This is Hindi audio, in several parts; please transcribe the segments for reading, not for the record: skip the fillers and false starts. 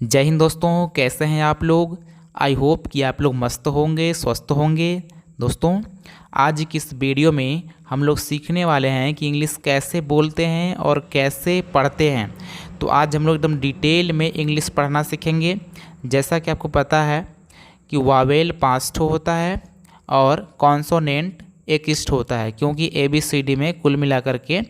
जय हिंद दोस्तों, कैसे हैं आप लोग। आई होप कि आप लोग मस्त होंगे, स्वस्थ होंगे। दोस्तों, आज की इस वीडियो में हम लोग सीखने वाले हैं कि इंग्लिश कैसे बोलते हैं और कैसे पढ़ते हैं। तो आज हम लोग एकदम डिटेल में इंग्लिश पढ़ना सीखेंगे। जैसा कि आपको पता है कि वावेल 5 ठो होता है और कॉन्सोनेंट 21 ठो होता है, क्योंकि ABCD में कुल मिलाकर के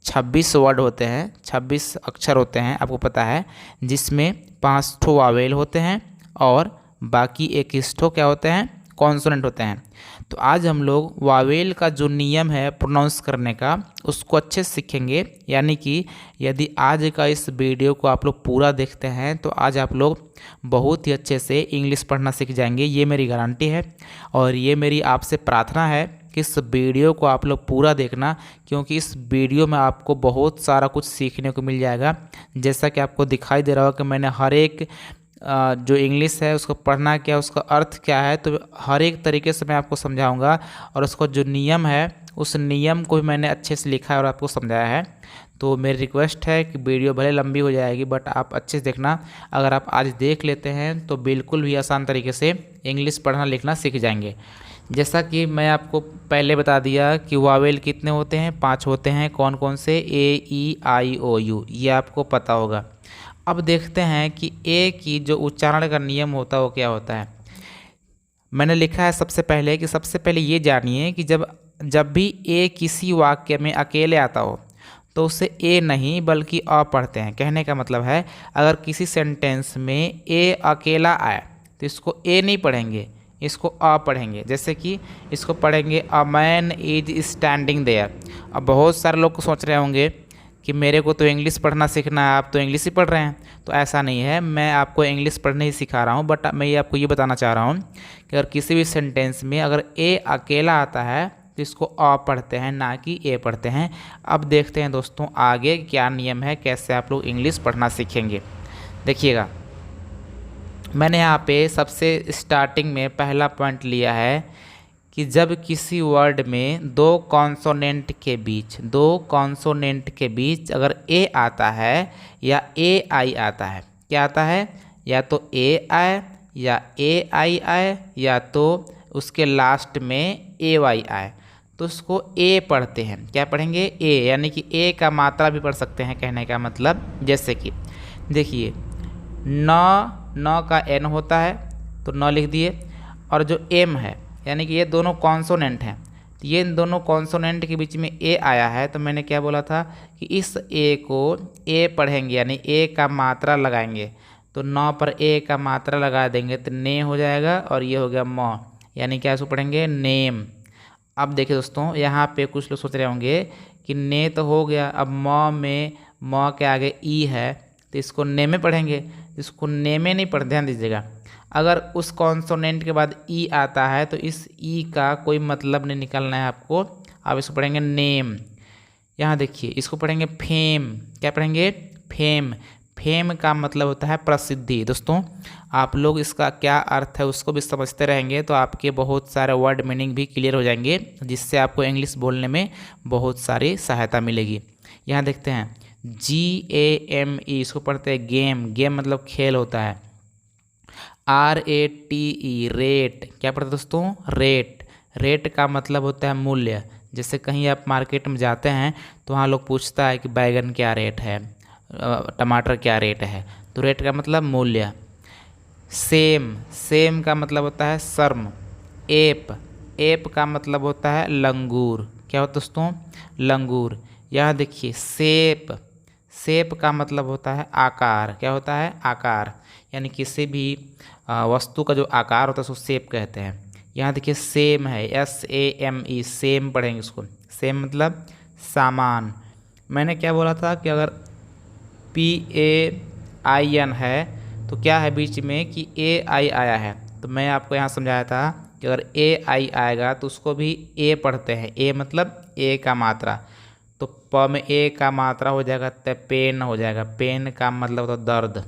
26 वर्ड होते हैं, 26 अक्षर होते हैं, आपको पता है, जिसमें 5 ठो वावेल होते हैं और बाकी 21 ठो क्या होते हैं, कॉन्सोनेंट होते हैं। तो आज हम लोग वावेल का जो नियम है प्रोनाउंस करने का, उसको अच्छे से सीखेंगे। यानी कि यदि आज का इस वीडियो को आप लोग पूरा देखते हैं तो आज आप लोग बहुत ही अच्छे से इंग्लिश पढ़ना सीख जाएंगे, ये मेरी गारंटी है। और ये मेरी आपसे प्रार्थना है कि इस वीडियो को आप लोग पूरा देखना, क्योंकि इस वीडियो में आपको बहुत सारा कुछ सीखने को मिल जाएगा। जैसा कि आपको दिखाई दे रहा होगा कि मैंने हर एक जो इंग्लिश है उसको पढ़ना क्या, उसका अर्थ क्या है, तो हर एक तरीके से मैं आपको समझाऊंगा। और उसका जो नियम है उस नियम को भी मैंने अच्छे से लिखा है और आपको समझाया है। तो मेरी रिक्वेस्ट है कि वीडियो भले लंबी हो जाएगी बट आप अच्छे से देखना। अगर आप आज देख लेते हैं तो बिल्कुल भी आसान तरीके से इंग्लिश पढ़ना लिखना सीख जाएंगे। जैसा कि मैं आपको पहले बता दिया कि वावेल कितने होते हैं, 5 होते हैं। कौन कौन से? AEIOU, ये आपको पता होगा। अब देखते हैं कि ए की जो उच्चारण का नियम होता है वो क्या होता है। मैंने लिखा है सबसे पहले ये जानिए कि जब भी ए किसी वाक्य में अकेले आता हो तो उसे ए नहीं बल्कि अ पढ़ते हैं। कहने का मतलब है, अगर किसी सेंटेंस में ए अकेला आए तो इसको ए नहीं पढ़ेंगे, इसको अ पढ़ेंगे। जैसे कि इसको पढ़ेंगे a man is standing there. अब बहुत सारे लोग सोच रहे होंगे कि मेरे को तो इंग्लिश पढ़ना सीखना है, आप तो इंग्लिश ही पढ़ रहे हैं। तो ऐसा नहीं है, मैं आपको इंग्लिश पढ़ने ही सिखा रहा हूँ, बट मैं ये आपको ये बताना चाह रहा हूँ कि अगर किसी भी सेंटेंस में अगर ए अकेला आता है तो इसको अ पढ़ते हैं, ना कि ए पढ़ते हैं। अब देखते हैं दोस्तों आगे क्या नियम है, कैसे आप लोग इंग्लिश पढ़ना सीखेंगे। देखिएगा, मैंने यहाँ पे सबसे स्टार्टिंग में पहला पॉइंट लिया है कि जब किसी वर्ड में दो कॉन्सोनेंट के बीच अगर ए आता है या ए आई आता है, क्या आता है, या तो ए आए या ए आई आए या तो उसके लास्ट में ए वाई आए, तो उसको ए पढ़ते हैं। क्या पढ़ेंगे? ए, यानी कि ए का मात्रा भी पढ़ सकते हैं। कहने का मतलब, जैसे कि देखिए, न का एन होता है तो न लिख दिए, और जो एम है यानी कि ये दोनों कॉन्सोनेंट हैं, तो ये इन दोनों कॉन्सोनेंट के बीच में ए आया है, तो मैंने क्या बोला था कि इस ए को ए पढ़ेंगे, यानी ए का मात्रा लगाएंगे। तो न पर ए का मात्रा लगा देंगे तो ने हो जाएगा, और ये हो गया म, यानी क्या इसको पढ़ेंगे? नेम। अब देखिए दोस्तों, यहाँ पे कुछ लोग सोच रहे होंगे कि ने तो हो गया, अब में म के आगे ई है तो इसको ने में पढ़ेंगे। इसको ने में नहीं पढ़, ध्यान दीजिएगा। अगर उस कॉन्सोनेंट के बाद ई आता है तो इस ई का कोई मतलब नहीं निकालना है आपको। आप इसको पढ़ेंगे नेम। यहाँ देखिए, इसको पढ़ेंगे फेम। क्या पढ़ेंगे? फेम। फेम का मतलब होता है प्रसिद्धि। दोस्तों, आप लोग इसका क्या अर्थ है उसको भी समझते रहेंगे तो आपके बहुत सारे वर्ड मीनिंग भी क्लियर हो जाएंगे, जिससे आपको इंग्लिश बोलने में बहुत सारी सहायता मिलेगी। यहाँ देखते हैं GAME, इसको पढ़ते हैं गेम। गेम मतलब खेल होता है। RATE, rate. क्या पढ़ते हैं दोस्तों? रेट। रेट का मतलब होता है मूल्य। जैसे कहीं आप मार्केट में जाते हैं तो वहाँ लोग पूछता है कि बैगन क्या रेट है, टमाटर क्या रेट है, तो रेट का मतलब मूल्य। सेम। सेम का मतलब होता है शर्म। एप। एप का मतलब होता है लंगूर। क्या होता है दोस्तों? लंगूर। यहाँ देखिए शेप। शेप का मतलब होता है आकार। क्या होता है? आकार। यानी किसी भी वस्तु का जो आकार होता है उसको शेप कहते हैं। यहाँ देखिए सेम है, SAME, सेम पढ़ेंगे इसको। सेम मतलब सामान। मैंने क्या बोला था कि अगर PAIN है तो क्या है बीच में कि AI आया है, तो मैं आपको यहाँ समझाया था कि अगर AI आएगा तो उसको भी ए पढ़ते हैं। ए मतलब ए का मात्रा, तो प में ए का मात्रा हो जाएगा तो पेन हो जाएगा। पेन का मतलब होता दर्द।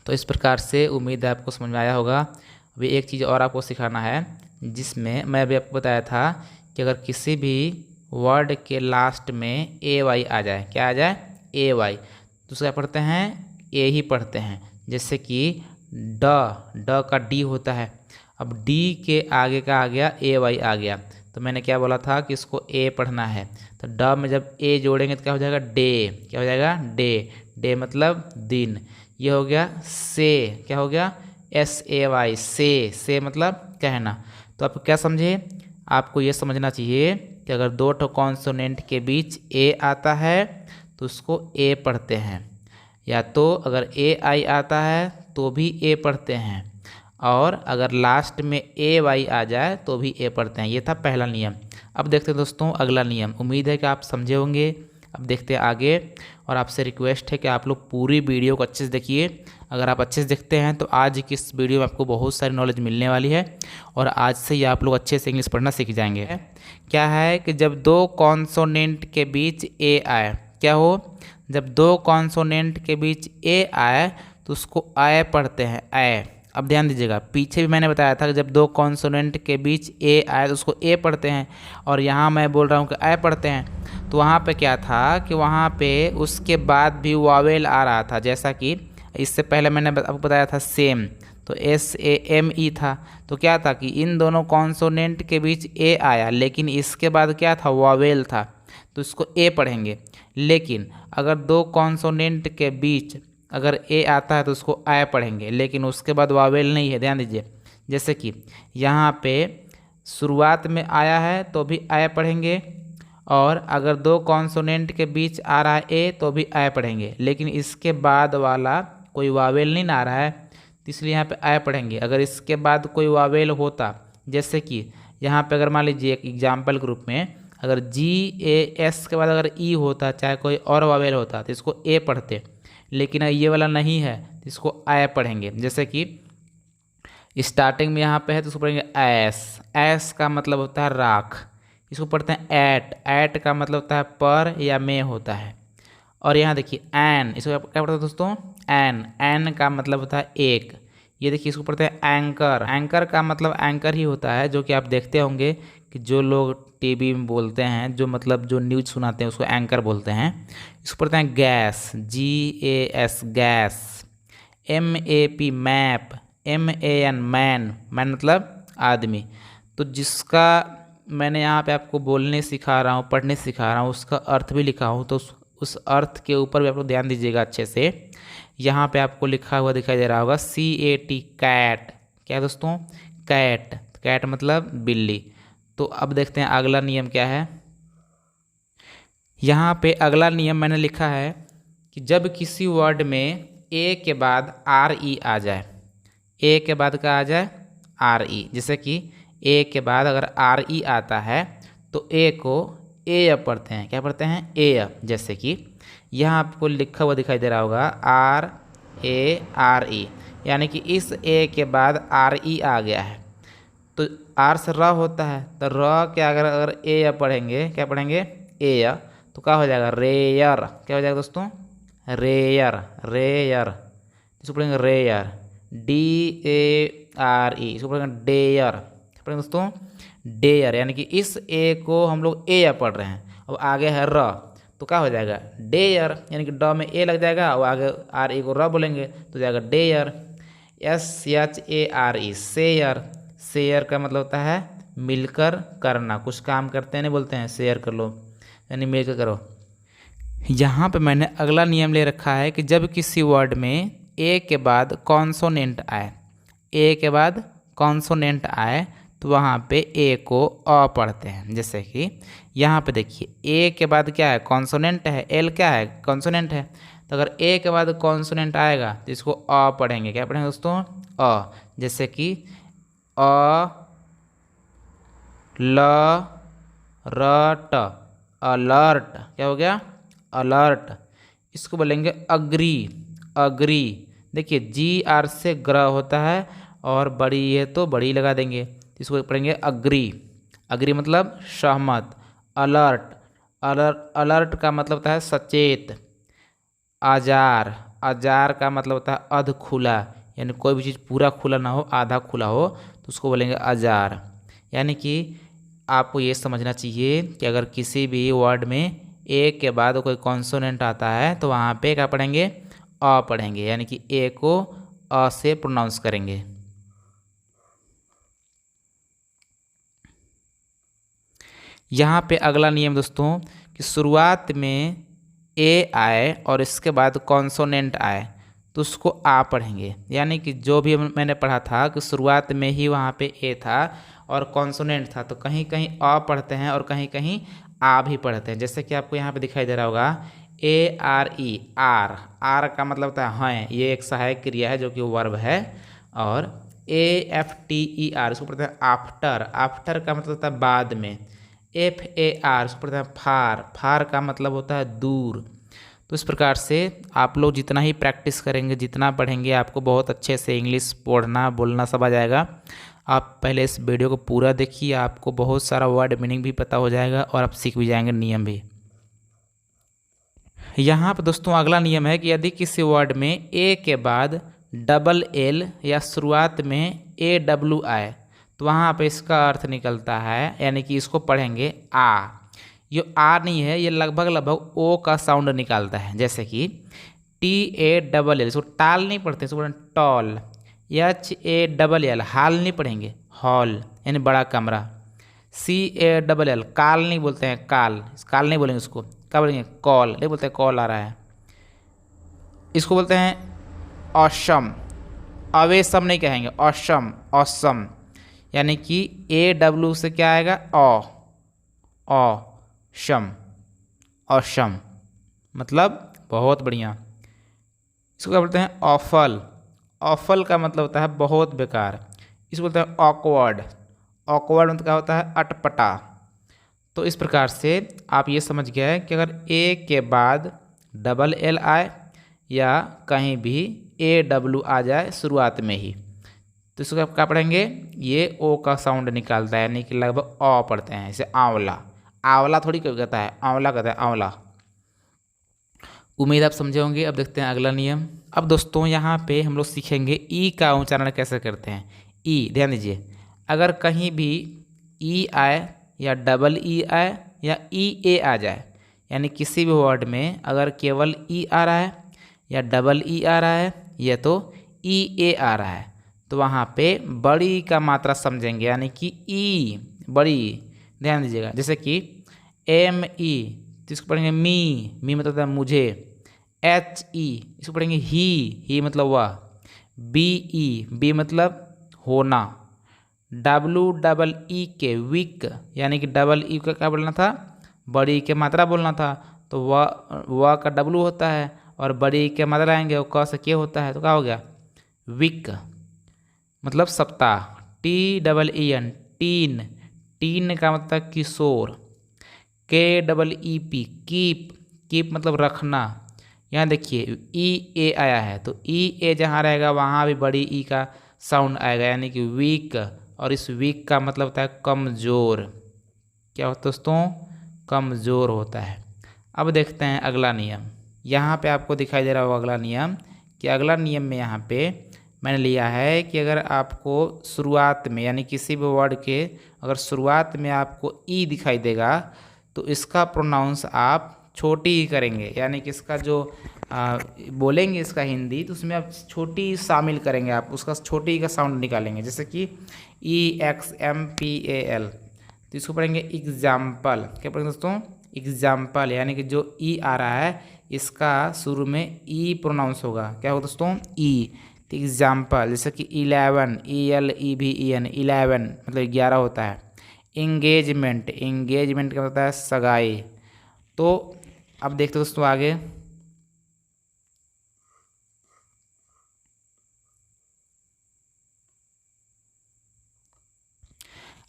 तो इस प्रकार से उम्मीद है आपको समझ में आया होगा। अभी एक चीज़ और आपको सिखाना है, जिसमें मैं अभी आपको बताया था कि अगर किसी भी वर्ड के लास्ट में AY आ जाए, क्या आ जाए? AY, तो उसका पढ़ते हैं ए ही पढ़ते हैं। जैसे कि ड का डी होता है। अब डी के आगे का आ गया ए वाई आ गया, तो मैंने क्या बोला था कि इसको ए पढ़ना है। तो ड में जब ए जोड़ेंगे तो क्या हो जाएगा डे, क्या हो जाएगा डे, डे मतलब दिन। ये हो गया से, क्या हो गया एस ए वाई, से मतलब कहना। तो आप क्या समझे, आपको ये समझना चाहिए कि अगर दो ठो कॉन्सोनेंट के बीच ए आता है तो उसको ए पढ़ते हैं, या तो अगर ए आई आता है तो भी ए पढ़ते हैं, और अगर लास्ट में ए वाई आ जाए तो भी ए पढ़ते हैं। ये था पहला नियम। अब देखते हैं दोस्तों अगला नियम। उम्मीद है कि आप समझे होंगे। अब देखते हैं आगे, और आपसे रिक्वेस्ट है कि आप लोग पूरी वीडियो को अच्छे से देखिए। अगर आप अच्छे से देखते हैं तो आज की इस वीडियो में आपको बहुत सारी नॉलेज मिलने वाली है, और आज से ही आप लोग अच्छे से इंग्लिश पढ़ना सीख जाएंगे। क्या है कि जब दो कॉन्सोनेंट के बीच ए आए, क्या हो, जब दो कॉन्सोनेंट के बीच ए आए तो उसको आए पढ़ते हैं, आए। अब ध्यान दीजिएगा, पीछे भी मैंने बताया था कि जब दो कॉन्सोनेंट के बीच ए आए तो उसको ए पढ़ते हैं, और यहाँ मैं बोल रहा हूँ कि आए पढ़ते हैं। तो वहाँ पे क्या था कि वहाँ पे उसके बाद भी वावेल आ रहा था, जैसा कि इससे पहले मैंने आपको बताया था सेम, तो SAME था। तो क्या था कि इन दोनों कॉन्सोनेंट के बीच ए आया, लेकिन इसके बाद क्या था, वावेल था, तो इसको ए पढ़ेंगे। लेकिन अगर दो कॉन्सोनेंट के बीच अगर ए आता है तो उसको आय पढ़ेंगे, लेकिन उसके बाद वावेल नहीं है। ध्यान दीजिए, जैसे कि यहाँ पे शुरुआत में आया है तो भी आय पढ़ेंगे, और अगर दो कॉन्सोनेंट के बीच आ रहा है ए तो भी आय पढ़ेंगे, लेकिन इसके बाद वाला कोई वावेल नहीं ना आ रहा है, तो इसलिए यहाँ पे आय पढ़ेंगे। अगर इसके बाद कोई वावेल होता, जैसे कि यहाँ पे अगर मान लीजिए एक एग्जाम्पल के रूप में अगर GAS के बाद अगर ई होता, चाहे कोई और वावेल होता, तो इसको ए पढ़ते, लेकिन ये वाला नहीं है तो इसको आय पढ़ेंगे। जैसे कि स्टार्टिंग में यहाँ पे है तो इसको पढ़ेंगे एस, एस का मतलब होता है राख, इसको पढ़ते हैं एट, एट का मतलब होता है पर या में होता है। और यहाँ देखिए एन, इसको क्या पढ़ते हैं दोस्तों, एन, एन का मतलब होता है एक। ये देखिए इसको पढ़ते हैं एंकर, एंकर का मतलब एंकर ही होता है, जो कि आप देखते होंगे कि जो लोग टीवी में बोलते हैं, जो मतलब जो न्यूज़ सुनाते हैं उसको एंकर बोलते हैं। इसको पढ़ते हैं gas, GAS gas, MAP map, MAN man, man मतलब आदमी। तो जिसका मैंने यहाँ पे आपको बोलने सिखा रहा हूँ, पढ़ने सिखा रहा हूँ, उसका अर्थ भी लिखा हूँ, तो उस अर्थ के ऊपर भी आप लोग ध्यान दीजिएगा अच्छे से। यहाँ पे आपको लिखा हुआ दिखाई दे रहा होगा CAT कैट, क्या है दोस्तों, कैट, कैट मतलब बिल्ली। तो अब देखते हैं अगला नियम क्या है। यहाँ पे अगला नियम मैंने लिखा है कि जब किसी वर्ड में ए के बाद RE आ जाए, ए के बाद क्या आ जाए RE, जैसे कि ए के बाद अगर RE आता है तो ए को ए पढ़ते हैं, क्या पढ़ते हैं ए। जैसे कि यहाँ आपको लिखा हुआ दिखाई दे रहा होगा RARE, यानी कि इस ए के बाद RE आ गया है, तो आर से र होता है, तो र के अगर ए पढ़ेंगे, क्या पढ़ेंगे ए, तो क्या हो जाएगा रेयर, क्या हो जाएगा दोस्तों रेयर, रेयर, इसको पढ़ेंगे रेयर, DARE, इसको पढ़ेंगे डेयर, क्या पढ़ेंगे दोस्तों डेयर, यानी कि इस ए को हम लोग ए पढ़ रहे हैं, अब आगे है र, तो क्या हो जाएगा डेयर, यानी कि ड में ए लग जाएगा और आगे RE को र बोलेंगे तो जाएगा डेयर। SHARE शेयर, शेयर का मतलब होता है मिलकर करना, कुछ काम करते हैं नहीं बोलते हैं शेयर कर लो, यानी मिलकर करो। यहाँ पे मैंने अगला नियम ले रखा है कि जब किसी वर्ड में ए के बाद कॉन्सोनेंट आए, ए के बाद कॉन्सोनेंट आए तो वहाँ पे ए को अ पढ़ते हैं। जैसे कि यहाँ पे देखिए ए के बाद क्या है कॉन्सोनेंट है, एल क्या है कॉन्सोनेंट है, तो अगर ए के बाद कॉन्सोनेंट आएगा तो इसको अ पढ़ेंगे, क्या पढ़ेंगे दोस्तों अ। जैसे कि अ ल र ट, अलर्ट, क्या हो गया अलर्ट। इसको बोलेंगे अग्री, अग्री, देखिए GR से ग्र होता है और बड़ी है तो बड़ी लगा देंगे, इसको पढ़ेंगे अग्री, अग्री मतलब सहमत। अलर्ट, अलर्ट, अलर्ट का मतलब होता है सचेत। आजार, आजार का मतलब होता है अध खुला, यानी कोई भी चीज़ पूरा खुला ना हो, आधा खुला हो, तो उसको बोलेंगे आजार। यानी कि आपको ये समझना चाहिए कि अगर किसी भी वर्ड में ए के बाद कोई कॉन्सोनेंट आता है तो वहाँ पे क्या पढ़ेंगे अ पढ़ेंगे, यानी कि ए को अ से प्रोनाउंस करेंगे। यहाँ पे अगला नियम दोस्तों कि शुरुआत में ए आए और इसके बाद कॉन्सोनेंट आए तो उसको आ पढ़ेंगे। यानी कि जो भी मैंने पढ़ा था कि शुरुआत में ही वहाँ पे ए था और कॉन्सोनेंट था, तो कहीं कहीं अ पढ़ते हैं और कहीं कहीं आ भी पढ़ते हैं। जैसे कि आपको यहाँ पे दिखाई दे रहा होगा A R E, R, R का मतलब होता है हैं, ये एक सहायक क्रिया है जो कि वर्ब है। और A F T E R, इसको पढ़ते हैं आफ्टर, आफ्टर का मतलब होता है बाद में। एफ ए आर, इसको पढ़ते हैं फार, फार का मतलब होता है दूर। तो इस प्रकार से आप लोग जितना ही प्रैक्टिस करेंगे, जितना पढ़ेंगे, आपको बहुत अच्छे से इंग्लिश पढ़ना बोलना सब आ जाएगा। आप पहले इस वीडियो को पूरा देखिए, आपको बहुत सारा वर्ड मीनिंग भी पता हो जाएगा और आप सीख भी जाएंगे नियम भी। यहाँ पर दोस्तों अगला नियम है कि यदि किसी वर्ड में ए के बाद डबल एल या शुरुआत में ए डब्ल्यू आए तो वहाँ पे इसका अर्थ निकलता है, यानी कि इसको पढ़ेंगे आ। ये आ नहीं है, ये लगभग लगभग ओ का साउंड निकालता है। जैसे कि टी ए डबल एल, इसको टाल नहीं पढ़ते, इसको पढ़ेंगे tall. H A double L, हाल नहीं पढ़ेंगे, हॉल यानी बड़ा कमरा। सी ए डबल एल, काल नहीं बोलते हैं, काल, काल नहीं बोलेंगे, उसको क्या बोलेंगे, कॉल नहीं बोलते, कॉल आ रहा है। इसको बोलते हैं ऑसम, अवेसम नहीं कहेंगे, ऑसम, ऑसम। यानी कि ए डब्ल्यू से क्या आएगा, ऑसम, ऑसम मतलब बहुत बढ़िया। इसको क्या बोलते हैं, ऑफल, ऑफल का मतलब होता है बहुत बेकार। इसको बोलते हैं ऑकवर्ड, ऑकवर्ड मतलब क्या होता है, अटपटा। तो इस प्रकार से आप ये समझ गए कि अगर ए के बाद डबल एल आए या कहीं भी ए डब्ल्यू आ जाए शुरुआत में ही, तो इसको आप क्या पढ़ेंगे, ये ओ का साउंड निकालता है, यानी कि लगभग अ पढ़ते हैं। जैसे आंवला, आंवला थोड़ी कोई कहता है, आंवला कहता है, आंवला। उम्मीद आप समझे होंगे। अब देखते हैं अगला नियम। अब दोस्तों यहाँ पे हम लोग सीखेंगे ई का उच्चारण कैसे करते हैं। ई, ध्यान दीजिए, अगर कहीं भी ई आए या डबल ई आए या ई ए आ जाए, यानी किसी भी वर्ड में अगर केवल ई आ रहा है या डबल ई आ रहा है या तो ई ए आ रहा है, तो वहाँ पे बड़ी का मात्रा समझेंगे, यानी कि ई बड़ी। ध्यान दीजिएगा, जैसे कि एम ई, तो इसको पढ़ेंगे मी, मी मतलब है मुझे। एच ई, इसको पढ़ेंगे ही मतलब वह। बी ई, बी मतलब होना। डब्लू डबल ई के विक, यानी कि डबल ई का क्या बोलना था, बड़ी के मात्रा बोलना था, तो वह का डब्लू होता है और बड़ी के मात्रा आएंगे वो क से के होता है, तो क्या हो गया, विक मतलब सप्ताह। T double E N, teen, teen का मतलब किशोर। K double E P, keep, keep मतलब रखना। यहाँ देखिए ई ए आया है, तो ई ए जहाँ रहेगा वहाँ भी बड़ी ई का साउंड आएगा, यानी कि वीक। और इस वीक का मतलब होता है कमज़ोर। क्या होता है दोस्तों, कमज़ोर होता है। अब देखते हैं अगला नियम। यहाँ पे आपको दिखाई दे रहा होगा अगला नियम, कि अगला नियम में यहाँ पे मैंने लिया है कि अगर आपको शुरुआत में, यानी किसी भी वर्ड के अगर शुरुआत में आपको ई दिखाई देगा तो इसका प्रोनाउंस आप छोटी ही करेंगे, यानी कि इसका जो बोलेंगे इसका हिंदी, तो उसमें आप छोटी शामिल करेंगे, आप उसका छोटी का साउंड निकालेंगे। जैसे कि E X M P A L, तो इसको पढ़ेंगे एग्जाम्पल। क्या पढ़ेंगे दोस्तों, एग्जाम्पल, यानी कि जो ई आ रहा है इसका शुरू में ई प्रोनाउंस होगा। क्या होगा दोस्तों, ई। तो एग्जाम्पल, जैसे कि 11, ई एल ई भी ई एन, 11 मतलब 11 होता है। इंगेजमेंट, इंगेजमेंट क्या होता है, सगाई। तो अब देखते दोस्तों आगे।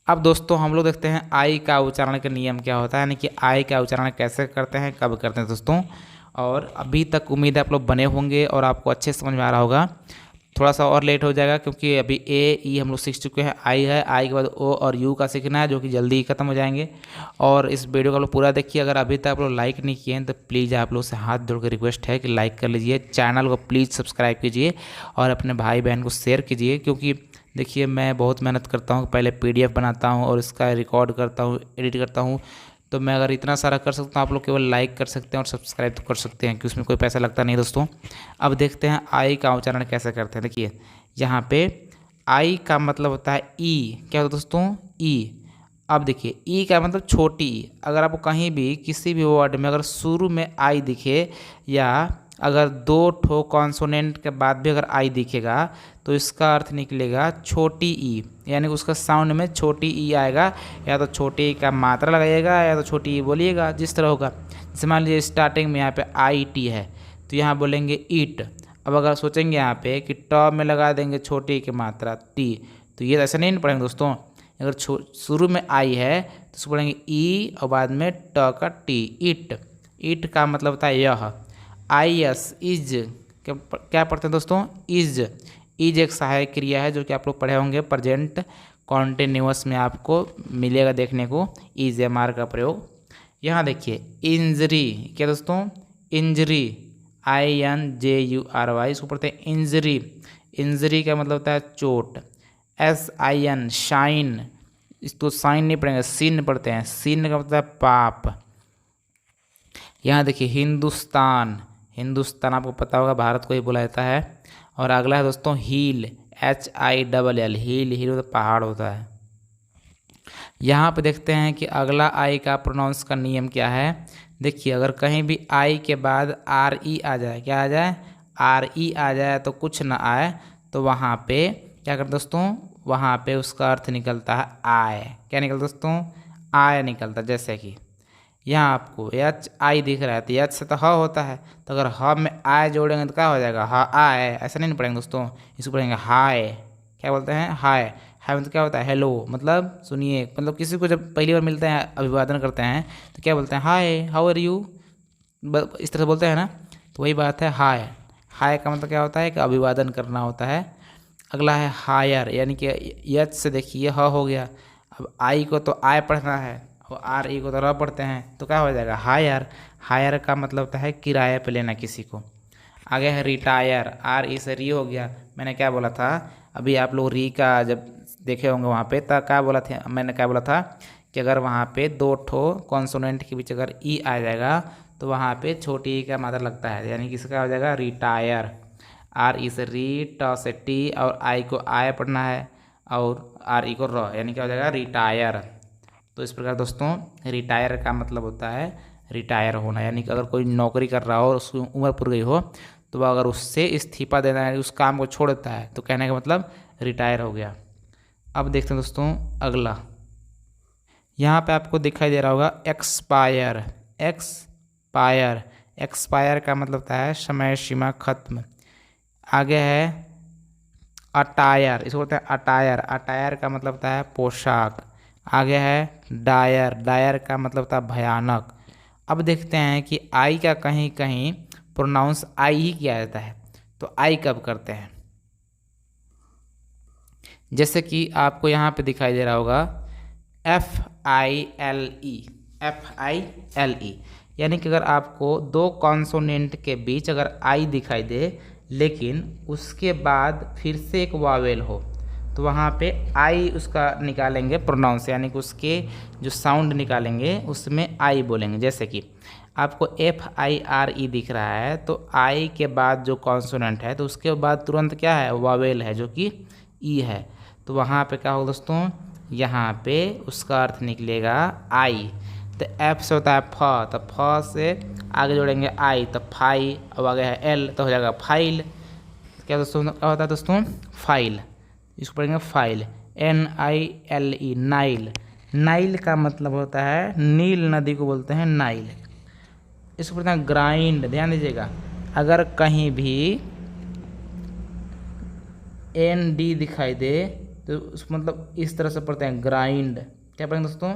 अब दोस्तों हम लोग देखते हैं आई का उच्चारण का नियम क्या होता है, यानी कि आई का उच्चारण कैसे करते हैं, कब करते हैं दोस्तों। और अभी तक उम्मीद है आप लोग बने होंगे और आपको अच्छे समझ में आ रहा होगा। थोड़ा सा और लेट हो जाएगा क्योंकि अभी ए ई हम लोग सीख चुके हैं, आई है, आई के बाद ओ और यू का सीखना है, जो कि जल्दी ही खत्म हो जाएंगे। और इस वीडियो को आप लोग पूरा देखिए। अगर अभी तक आप लोग लाइक नहीं किए हैं तो प्लीज़ आप लोग से हाथ जोड़ कर रिक्वेस्ट है कि लाइक कर लीजिए, चैनल को प्लीज़ सब्सक्राइब कीजिए और अपने भाई बहन को शेयर कीजिए। क्योंकि देखिए मैं बहुत मेहनत करता हूँ, पहले PDF बनाता हूँ और इसका रिकॉर्ड करता हूँ, एडिट करता हूँ, तो मैं अगर इतना सारा कर सकता हूँ, आप लोग केवल लाइक कर सकते हैं और सब्सक्राइब तो कर सकते हैं कि उसमें कोई पैसा लगता नहीं दोस्तों। अब देखते हैं आई का उच्चारण कैसे करते हैं। देखिए यहाँ पे आई का मतलब होता है ई। क्या होता है दोस्तों? ई। अब देखिए ई का मतलब छोटी ई। अगर आपको कहीं भी किसी भी वर्ड में अगर शुरू में आई दिखे या अगर दो ठो कॉन्सोनेंट के बाद भी अगर आई दिखेगा तो इसका अर्थ निकलेगा छोटी ई, यानी उसका साउंड में छोटी ई आएगा। या तो छोटी ई का मात्रा लगाइएगा या तो छोटी ई बोलिएगा, जिस तरह होगा। जैसे मान लीजिए स्टार्टिंग में यहाँ पे आई टी है तो यहाँ बोलेंगे ईट। अब अगर सोचेंगे यहाँ पे कि ट में लगा देंगे छोटी की मात्रा टी, तो ये ऐसा नहीं पढ़ेंगे दोस्तों। अगर शुरू में आई है तो उसको पढ़ेंगे ई और बाद में ट का टी, ईट। ईट का मतलब होता है यह। आई एस इज क्या पढ़ते हैं दोस्तों? इज। इज एक सहायक क्रिया है जो कि आप लोग पढ़े होंगे, प्रेजेंट कॉन्टिन्यूअस में आपको मिलेगा देखने को इज एम आर का प्रयोग। यहाँ देखिए इंजरी। क्या दोस्तों? इंजरी, INJURY, इसको पढ़ते हैं इंजरी। इंजरी का मतलब होता है चोट। SIN शाइन, इसको साइन नहीं पढ़ेंगे, सीन पढ़ते हैं। सीन का मतलब है पाप। यहाँ देखिए हिंदुस्तान। हिंदुस्तान आपको पता होगा भारत को ही बोला जाता है। और अगला है दोस्तों हील, HILL। हील, हील मतलब पहाड़ होता है। यहाँ पे देखते हैं कि अगला आई का प्रोनाउंस का नियम क्या है। देखिए अगर कहीं भी आई के बाद RE आ जाए, क्या आ जाए? RE आ जाए तो कुछ ना आए तो वहाँ पे क्या कर दोस्तों? वहाँ पे उसका अर्थ निकलता है आय। क्या निकलता दोस्तों? आय निकलता। जैसे कि यहाँ आपको HI दिख रहा है तो H से तो ह होता है, तो अगर ह में आय जोड़ेंगे तो क्या हो जाएगा? ह आय। ऐसा नहीं पढ़ेंगे दोस्तों, इसको पढ़ेंगे हाय। क्या बोलते हैं? हाय। हाय मतलब क्या होता है? हेलो। मतलब सुनिए, मतलब किसी को जब पहली बार मिलते हैं, अभिवादन करते हैं तो क्या बोलते हैं? हाय, हाउ आर यू, इस तरह से बोलते हैं ना। तो वही बात है हाय। हाय का मतलब क्या होता है? कि अभिवादन करना होता है। अगला है हायर, यानी कि यच से देखिए ह हो गया। अब आई को तो आय पढ़ना है और RE को तो र पढ़ते हैं, तो क्या हो जाएगा? हायर। हायर का मतलब होता है किराए पे लेना किसी को। आगे है रिटायर, RE से री हो गया। मैंने क्या बोला था अभी, आप लोग री का जब देखे होंगे वहाँ पे, तो क्या बोला था मैंने? क्या बोला था कि अगर वहाँ पे दो ठो कॉन्सोनेंट के बीच अगर ई आ जाएगा तो वहाँ पे छोटी ई का मात्रा लगता है, यानी कि इसका हो जाएगा रिटायर। RE से री, ट से टी और आई को आय पढ़ना है और RE को र, यानी क्या हो जाएगा? रिटायर। तो इस प्रकार दोस्तों रिटायर का मतलब होता है रिटायर होना, यानी कि अगर कोई नौकरी कर रहा हो और उसकी उम्र पूरी गई हो तो वह अगर उससे इस्तीफा देना है, उस काम को छोड़ देता है, तो कहने का मतलब रिटायर हो गया। अब देखते हैं दोस्तों अगला। यहाँ पे आपको दिखाई दे रहा होगा एक्सपायर। एक्सपायर, एक्सपायर का मतलब होता है समय सीमा खत्म। आगे है अटायर, इसको बोलते हैं अटायर। अटायर का मतलब होता है पोशाक। आगे है डायर। डायर का मतलब होता है भयानक। अब देखते हैं कि आई का कहीं कहीं प्रोनाउंस आई ही किया जाता है, तो आई कब करते हैं? जैसे कि आपको यहाँ पे दिखाई दे रहा होगा FILE। FILE यानी कि अगर आपको दो कॉन्सोनेंट के बीच अगर आई दिखाई दे लेकिन उसके बाद फिर से एक वावेल हो तो वहाँ पे आई उसका निकालेंगे प्रोनाउंस, यानी कि उसके जो साउंड निकालेंगे उसमें आई बोलेंगे। जैसे कि आपको FIRE दिख रहा है तो आई के बाद जो कॉन्सोनेंट है तो उसके बाद तुरंत क्या है? वावेल है जो कि ई है। तो वहाँ पे क्या होगा दोस्तों? यहाँ पे उसका अर्थ निकलेगा आई। तो F से होता है फ, तो फ से आगे जोड़ेंगे आई तो फाई, अब आगे है L तो हो जाएगा फाइल। क्या दोस्तों क्या होता है दोस्तों? फाइल। इसको पढ़ेंगे फाइल, NILE, नाइल। नाइल का मतलब होता है नील नदी को बोलते हैं नाइल। इसको पढ़ते हैं ग्राइंड। ध्यान दीजिएगा, अगर कहीं भी ND दिखाई दे तो उसको मतलब इस तरह से पढ़ते हैं ग्राइंड। क्या पढ़ेंगे दोस्तों?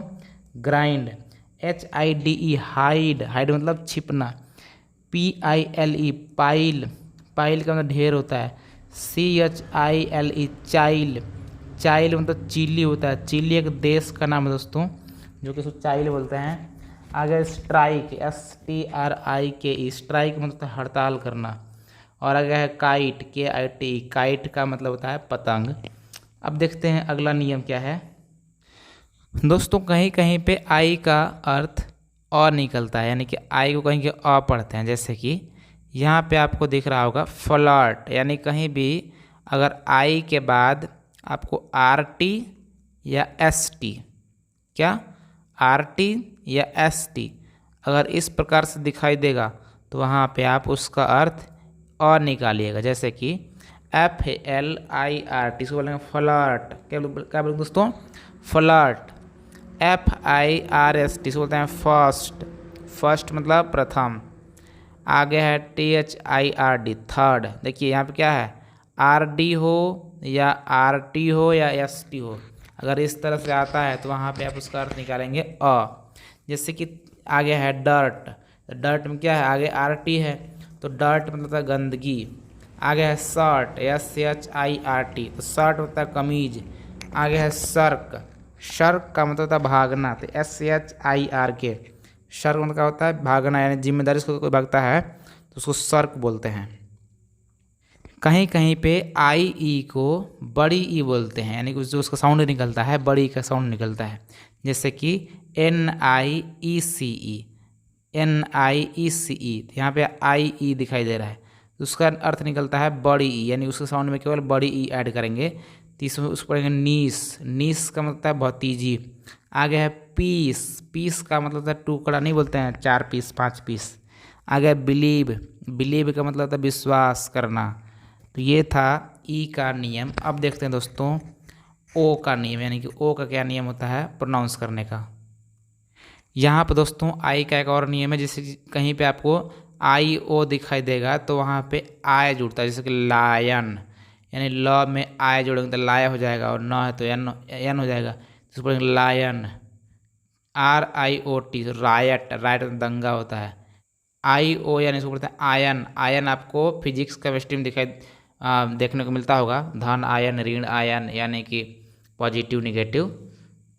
ग्राइंड। HIDE hide. हाइड मतलब छिपना। PILE pile. पाइल का मतलब ढेर होता है। CHILE चाइल। चाइल मतलब चिली होता है। चिली एक देश का नाम है दोस्तों जो कि उसको चाइल बोलते हैं। आगे स्ट्राइक, STRIKE, स्ट्राइक मतलब हड़ताल करना। और आगे है काइट, KIT, काइट का मतलब होता है पतंग। अब देखते हैं अगला नियम क्या है दोस्तों। कहीं कहीं पे आई का अर्थ अ निकलता है, यानी कि आई को कहीं के अ पढ़ते हैं। जैसे कि यहाँ पे आपको दिख रहा होगा फ्लर्ट, यानी कहीं भी अगर आई के बाद आपको आर टी या एस टी, क्या आर टी या एस टी अगर इस प्रकार से दिखाई देगा तो वहाँ पे आप उसका अर्थ अ निकालिएगा। जैसे कि F L I R T, इसको बोलेंगे फ्लर्ट। क्या बोलेंगे दोस्तों? Flirt. F I R S T से बोलते हैं फर्स्ट, फर्स्ट मतलब प्रथम। आगे है T H I R D, third. देखिए यहाँ पे क्या है, आर डी हो या आर टी हो या एस टी हो, अगर इस तरह से आता है तो वहाँ पे आप उसका अर्थ निकालेंगे अ। जैसे कि आगे है डर्ट, डर्ट में क्या है, आगे आर टी है तो डर्ट मतलब है गंदगी। आगे है shirt, S H I R T, तो शर्ट मतलब है कमीज। आगे है सर्क, शर्क का मतलब होता है भागना, तो एस एच आई आर के, शर्क मतलब क्या होता है भागना, यानी जिम्मेदारी से कोई भागता है तो उसको सर्क बोलते हैं। कहीं कहीं पे आई ई को बड़ी ई बोलते हैं, यानी कि जो उसका साउंड निकलता है बड़ी का साउंड निकलता है। जैसे कि एन आई ई सी ई, एन आई ई सी ई, यहाँ पे आई ई दिखाई दे रहा है तो उसका अर्थ निकलता है बड़ी ई, यानी उसके साउंड में केवल बड़ी ई ऐड करेंगे तो इसमें उसको पढ़ेंगे नीस, नीस का मतलब है भतीजी। आगे है पीस, पीस का मतलब है टुकड़ा, नहीं बोलते हैं 4 पीस 5 पीस। आगे बिलीव, बिलीव का मतलब था विश्वास करना। तो ये था ई का नियम। अब देखते हैं दोस्तों ओ का नियम, यानी कि ओ का क्या नियम होता है प्रोनाउंस करने का। यहाँ पर दोस्तों आई का एक और नियम है, जैसे कि कहीं पे आपको आई ओ दिखाई देगा तो वहाँ पे आय जुड़ता है, जैसे कि लायन, यानी ल में आय जोड़ेंगे तो लाय हो जाएगा, और न है तो एन एन हो जाएगा, तो पढ़ेंगे lion. R I O T, riot, riot दंगा होता है। आई ओ यानी इसको बोलते हैं आयन, आयन आपको फिजिक्स केमिस्ट्री में देखने को मिलता होगा, धन आयन ऋण आयन, यानी कि पॉजिटिव निगेटिव।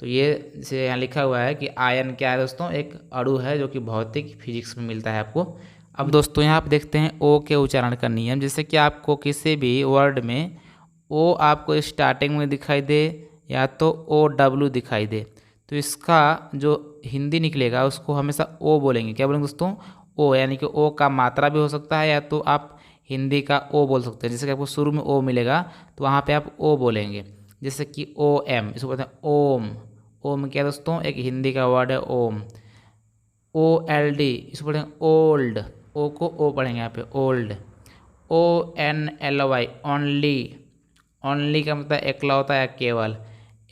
तो ये जैसे यहाँ लिखा हुआ है कि आयन क्या है दोस्तों, एक अणु है जो कि भौतिक फिजिक्स में मिलता है आपको। अब दोस्तों यहाँ आप देखते हैं ओ के उच्चारण का नियम। जैसे कि आपको किसी भी वर्ड में ओ आपको स्टार्टिंग में दिखाई दे या तो ओ डब्ल्यू दिखाई दे, तो इसका जो हिंदी निकलेगा उसको हमेशा ओ बोलेंगे। क्या बोलेंगे दोस्तों? ओ, यानी कि ओ का मात्रा भी हो सकता है या तो आप हिंदी का ओ बोल सकते हैं। जैसे कि आपको शुरू में ओ मिलेगा तो वहाँ पे आप ओ बोलेंगे। जैसे कि ओ एम, इसको बोलते हैं ओम। ओम क्या दोस्तों, एक हिंदी का वर्ड है ओम। ओ एल डी, इसको पढ़ेंगे ओल्ड, ओ को ओ पढ़ेंगे यहाँ पे old. O N L Y, only, only का मतलब एकलौता या केवल।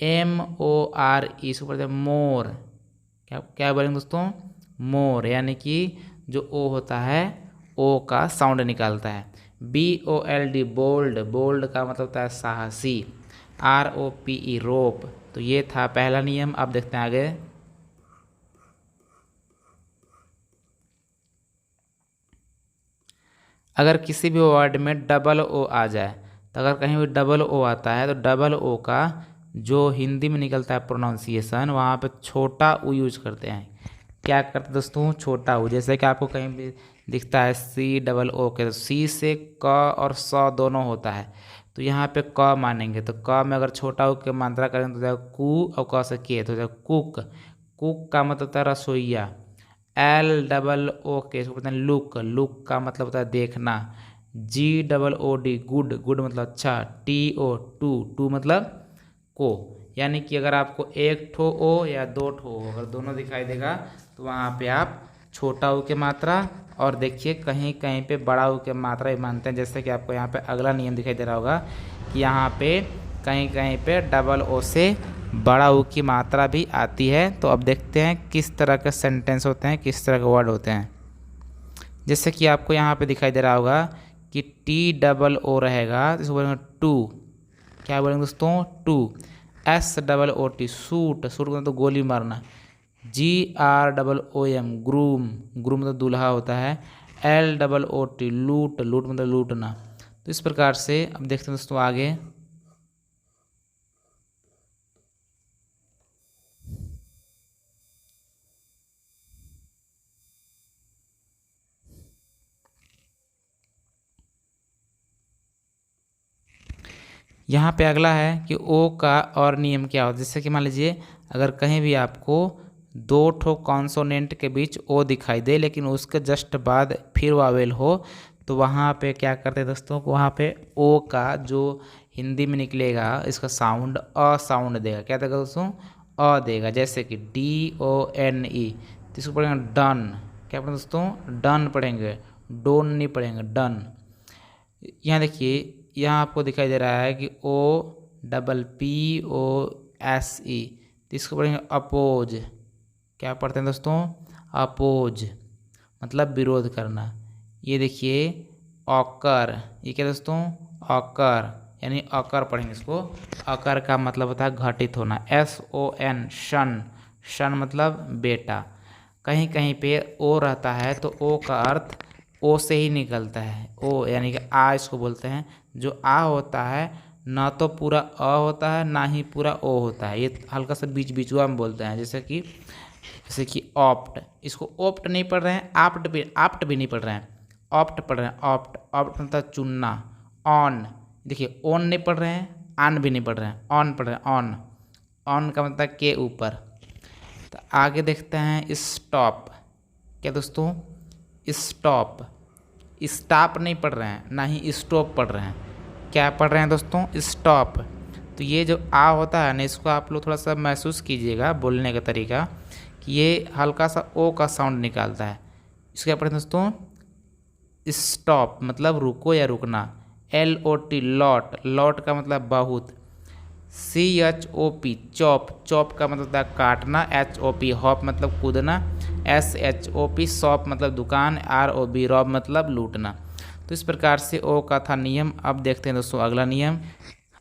एम ओ आर ई, इसको पढ़ते हैं मोर। क्या क्या बोलेंगे दोस्तों? मोर, यानी कि जो ओ होता है ओ का साउंड निकालता है। B O L D, bold, bold का मतलब होता है साहसी। R O P E, rope. तो ये था पहला नियम। अब देखते हैं आगे। अगर किसी भी वर्ड में डबल ओ आ जाए, तो अगर कहीं भी डबल ओ आता है तो डबल ओ का जो हिंदी में निकलता है प्रोनाउंसिएशन, वहाँ पे छोटा ऊ यूज करते हैं। क्या करते हैं दोस्तों? छोटा ऊ। जैसे कि आपको कहीं भी दिखता है सी डबल ओ के, तो सी से क और स दोनों होता है, तो यहाँ पे क मानेंगे, तो क में अगर छोटा ऊ की मात्रा करेंगे तो हो जाएगा कू, और क से के तो हो जाएगा कुक। कुक का मतलब होता है रसोईया। एल डबल ओ के इसको बोलते हैं लुक, लुक का मतलब होता है देखना। G double O D, good, good मतलब अच्छा। टी ओ, टू, टू मतलब को, यानी कि अगर आपको एक ठो ओ या दो ठो ओ अगर दोनों दिखाई देगा तो वहाँ पे आप छोटा ऊ के मात्रा, और देखिए कहीं कहीं पे बड़ा ऊ के मात्रा भी मानते हैं। जैसे कि आपको यहाँ पे अगला नियम दिखाई दे रहा होगा कि यहाँ पे कहीं कहीं पे डबल ओ से बड़ा ऊ की मात्रा भी आती है। तो अब देखते हैं किस तरह के सेंटेंस होते हैं, किस तरह के वर्ड होते हैं। जैसे कि आपको यहाँ पे दिखाई दे रहा होगा कि टी डबल ओ रहेगा, इसको बोलेंगे टू। क्या बोलेंगे दोस्तों? Too. S double O T, shoot, shoot मतलब तो गोली मारना। G R double O M, groom, groom मतलब दूल्हा होता है। एल डबल ओ टी, लूट, लूट मतलब लूटना। तो इस प्रकार से अब देखते हैं दोस्तों आगे। यहाँ पे अगला है कि ओ का और नियम क्या होता है। जैसे कि मान लीजिए अगर कहीं भी आपको दो ठो कॉन्सोनेंट के बीच ओ दिखाई दे लेकिन उसके जस्ट बाद फिर वावेल हो तो वहाँ पे क्या करते हैं दोस्तों, वहाँ पे ओ का जो हिंदी में निकलेगा इसका साउंड अ साउंड देगा। क्या देगा दोस्तों, अ देगा। जैसे कि DONE, तो इसको पढ़ेंगे डन। क्या पढ़ेंगे दोस्तों, डन पढ़ेंगे, डोन नहीं पढ़ेंगे, डन। यहाँ देखिए, यहाँ आपको दिखाई दे रहा है कि OPPOSE, तो इसको पढ़ेंगे अपोज। क्या पढ़ते हैं दोस्तों, अपोज मतलब विरोध करना। ये देखिए ऑकर, ये क्या दोस्तों, ऑकर यानी अकर पढ़ेंगे इसको। अकर का मतलब होता है घटित होना। SON, शन, शन मतलब बेटा। कहीं कहीं पे ओ रहता है तो ओ का अर्थ ओ से ही निकलता है। ओ यानी कि आ इसको बोलते हैं। जो आ होता है ना तो पूरा अ होता है ना ही पूरा ओ होता है, ये हल्का सा बीच बीचवा में बोलते हैं। जैसे कि ऑप्ट, इसको ओप्ट नहीं पढ़ रहे हैं, आप्ट भी नहीं पढ़ रहे हैं, ऑप्ट पढ़ रहे हैं। ऑप्ट, ऑप्ट मतलब चुनना। ऑन, देखिए ऑन नहीं पढ़ रहे हैं, आन भी नहीं पढ़ रहे हैं, ऑन पढ़ रहे हैं। ऑन, ऑन का मतलब के ऊपर। तो आगे देखते हैं स्टॉप। क्या दोस्तों, स्टॉप, स्टॉप नहीं पढ़ रहे हैं ना ही स्टॉप पढ़ रहे हैं। क्या पढ़ रहे हैं दोस्तों, स्टॉप। तो ये जो आ होता है ना, इसको आप लोग थोड़ा सा महसूस कीजिएगा बोलने का तरीका, कि ये हल्का सा ओ का साउंड निकालता है। इसको क्या पढ़ते हैं दोस्तों, स्टॉप मतलब रुको या रुकना। LOT, लॉट, लॉट का मतलब बहुत। CHOP, चॉप, चॉप का मतलब होता है काटना। HOP, हॉप मतलब कूदना। SHOP, शॉप मतलब दुकान। ROB, रॉब मतलब लूटना। तो इस प्रकार से ओ का था नियम। अब देखते हैं दोस्तों अगला नियम।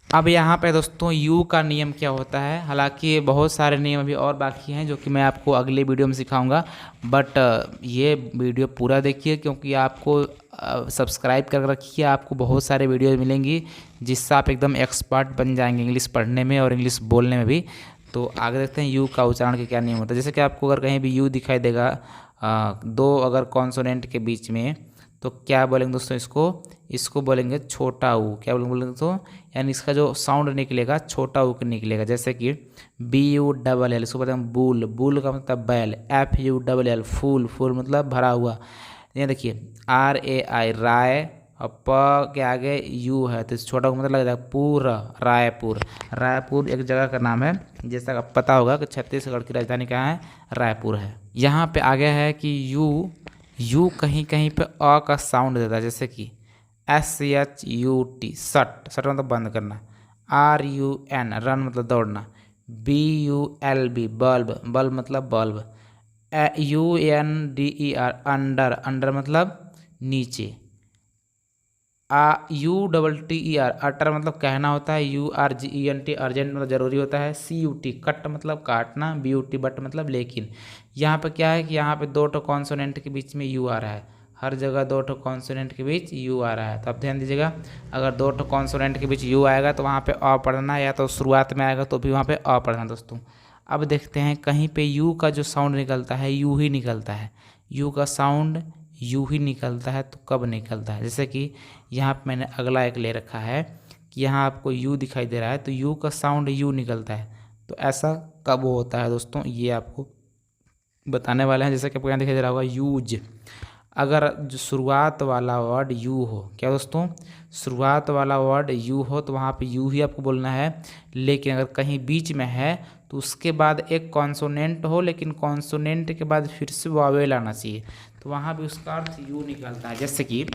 अब यहाँ पे दोस्तों यू का नियम क्या होता है। हालांकि बहुत सारे नियम अभी और बाकी हैं जो कि मैं आपको अगले वीडियो में सिखाऊंगा, बट ये वीडियो पूरा देखिए क्योंकि आपको सब्सक्राइब कर रखिए। आपको बहुत सारे वीडियो मिलेंगी जिससे आप एकदम एक्सपर्ट बन जाएंगे इंग्लिश पढ़ने में और इंग्लिश बोलने में भी। तो आगे देखते हैं यू का उच्चारण के क्या नियम होता है। जैसे कि आपको अगर कहीं भी यू दिखाई देगा दो अगर कॉन्सोनेंट के बीच में, तो क्या बोलेंगे दोस्तों, इसको बोलेंगे छोटा ऊ। क्या बोलेंगे दोस्तों, यानी इसका जो साउंड निकलेगा छोटा ऊ निकलेगा। जैसे कि BULL, इसको बोलते हैं बुल, बुल का मतलब बैल। FULL, फूल, फूल मतलब भरा हुआ। ये देखिए RAI, राय, और प के आगे यू है तो इस छोटा को मतलब लगता है पूरा, रायपुर। रायपुर एक जगह का नाम है, जैसा आप पता होगा कि छत्तीसगढ़ की राजधानी कहाँ है, रायपुर है। यहाँ पे आगे है कि यू कहीं कहीं पे अ का साउंड देता है। जैसे कि SHUT, सट, सट मतलब बंद करना। RUN, रन मतलब दौड़ना। BULB, बल्ब, बल्ब मतलब बल्ब। UNDER, अंडर, अंडर मतलब नीचे। UTTER, अटर मतलब कहना होता है। URGENT, अर्जेंट मतलब जरूरी होता है। CUT, कट मतलब काटना। BUT, बट मतलब लेकिन। यहाँ पे क्या है कि यहाँ पे दो ठो कॉन्सोनेंट के बीच में यू आ रहा है। हर जगह दो ठो कॉन्सोनेंट के बीच यू आ रहा है, तो आप ध्यान दीजिएगा। अगर दो ठो कॉन्सोनेंट के बीच यू आएगा तो वहाँ पे अ पढ़ना, या तो शुरुआत में आएगा तो भी वहाँ पे अ पढ़ना दोस्तों। अब देखते हैं कहीं पे यू का जो साउंड निकलता है यू ही निकलता है। यू का साउंड यू ही निकलता है, तो कब निकलता है। जैसे कि यहाँ पे मैंने अगला एक ले रखा है कि यहाँ आपको यू दिखाई दे रहा है तो यू का साउंड यू निकलता है, तो ऐसा कब होता है दोस्तों, ये आपको बताने वाले हैं। जैसे कि आपको यहाँ दिखाई दे रहा होगा यूज। अगर जो शुरुआत वाला वर्ड यू हो, क्या दोस्तों, शुरुआत वाला वर्ड यू हो तो वहाँ पे यू ही आपको बोलना है। लेकिन अगर कहीं बीच में है तो उसके बाद एक कॉन्सोनेंट हो, लेकिन कॉन्सोनेंट के बाद फिर से वावेल आना चाहिए, तो वहाँ भी उसका अर्थ यू निकलता है। जैसे कि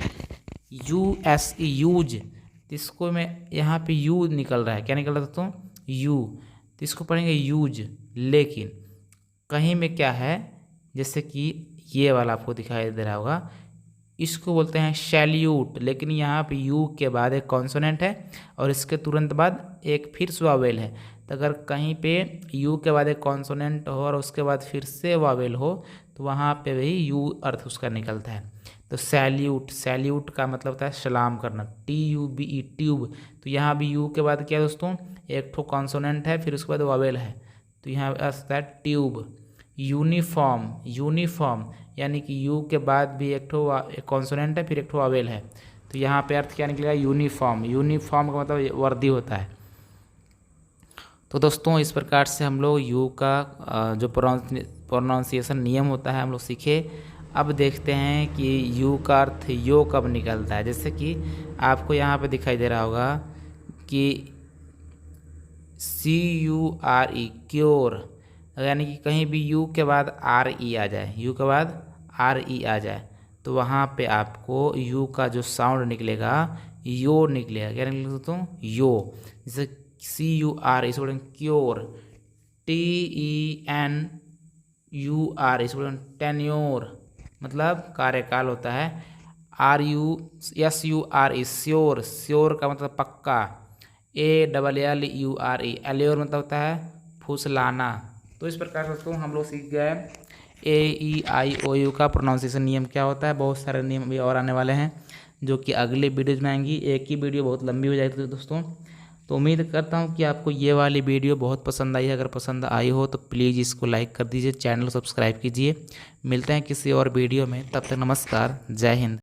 USE, यूज, तो इसको मैं यहाँ पे यू निकल रहा है। क्या निकल रहा है दोस्तों, यू, तो इसको पढ़ेंगे यूज। लेकिन कहीं में क्या है, जैसे कि ये वाला आपको दिखाई दे रहा होगा, इसको बोलते हैं सैल्यूट, लेकिन यहाँ पे यू के बाद एक कॉन्सोनेंट है और इसके तुरंत बाद एक फिर से वावेल है। तो अगर कहीं पे यू के बाद एक कॉन्सोनेंट हो और उसके बाद फिर से वावेल हो तो वहाँ पे भी यू अर्थ उसका निकलता है। तो सैल्यूट, सैल्यूट का मतलब होता है सलाम करना। TUBE, ट्यूब, तो यहाँ भी यू के बाद क्या है दोस्तों, एक ठो कॉन्सोनेंट है फिर उसके बाद वावेल है, तो यहाँ आता है ट्यूब। यूनिफॉर्म, यूनिफॉर्म यानी कि यू के बाद भी एक ठो कॉन्सोनेंट है फिर एक ठो वावेल है, तो यहाँ पे अर्थ क्या निकलेगा, यूनिफॉर्म। यूनिफॉर्म का मतलब वर्दी होता है। तो दोस्तों इस प्रकार से हम लोग यू का जो प्रोनाउंसिएशन नियम होता है हम लोग सीखे। अब देखते हैं कि यू का अर्थ यो कब निकलता है। जैसे कि आपको यहाँ पे दिखाई दे रहा होगा कि CURE क्योर, यानी कि कहीं भी यू के बाद RE आ जाए, यू के बाद RE आ जाए तो वहाँ पे आपको यू का जो साउंड निकलेगा यो निकलेगा। क्या निकलेगा दोस्तों? यो। जैसे CUR इसे बोलेंगे क्योर, TENUR इसे बोलेंगे टेन्योर, मतलब कार्यकाल होता है। SURE श्योर, श्योर का मतलब पक्का। ALLURE एल्योर मतलब होता है फुसलाना। तो इस प्रकार से दोस्तों हम लोग सीख गए AEIOU का प्रोनाउंसिएशन नियम क्या होता है। बहुत सारे नियम भी और आने वाले हैं जो कि अगले वीडियोज में आएंगी। एक ही वीडियो बहुत लंबी हो जाएगी दोस्तों। तो उम्मीद करता हूँ कि आपको ये वाली वीडियो बहुत पसंद आई है। अगर पसंद आई हो तो प्लीज़ इसको लाइक कर दीजिए, चैनल सब्सक्राइब कीजिए। मिलते हैं किसी और वीडियो में, तब तक नमस्कार, जय हिंद।